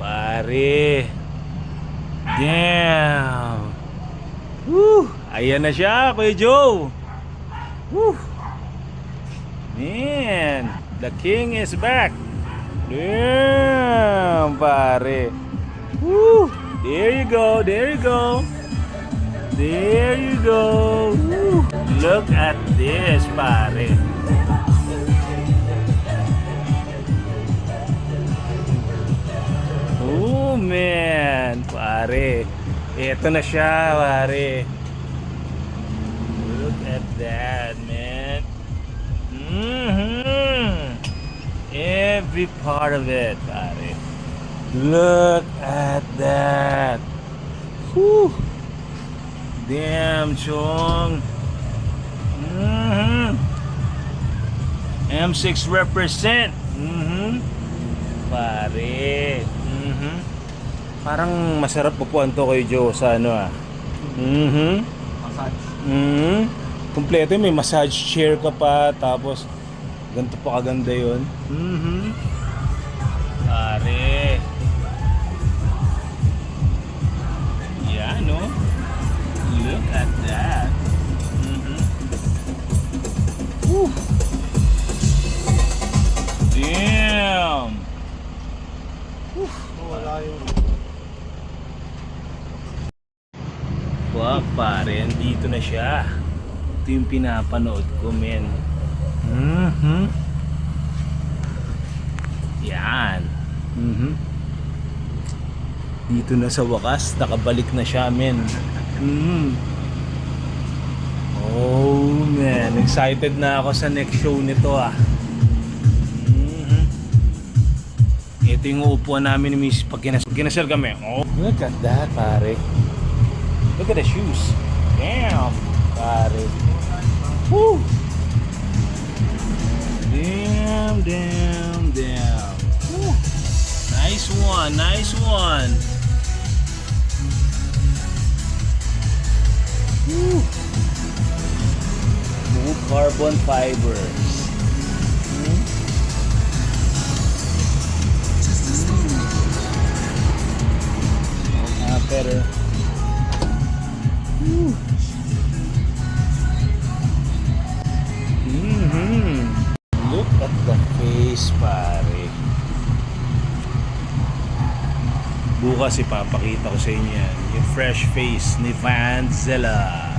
Pare. Damn. Woo! Ayan na siya, Kuya Joe. Woo! Man, the king is back. Damn, pare. Woo! There you go, there you go. There you go. Woo! Look at this, pare. Oh man, pare. Ito na siya, pare. Look at that, man. Every part of it, pare. Look at that. Whew. Damn, Chong. M6 represent. Pare. Parang masarap upuan to kay Joe sa ano Massage. Kompleto, may massage chair ka pa, tapos ganito pa kaganda yun. Pare. Yan, no? Look at that. Woo. Damn. Wala yung... Wag, pare, andito na siya. Ito yung pinapanood ko, men. Yan. Dito na sa wakas, nakabalik na siya, men. Oh, man. Excited na ako sa next show nito, ah. Ito yung uupuan namin ni Miss pag kinasal kami. Oh, look at that, pare. Look at the shoes. Damn, pare. Woo! Damn, damn, damn. Woo. Nice one, nice one. Woo. Smooth carbon fibers. Better. Look at the face, pare. Bukas ipapakita ko sa inyo yan, yung fresh face ni Vanzilla.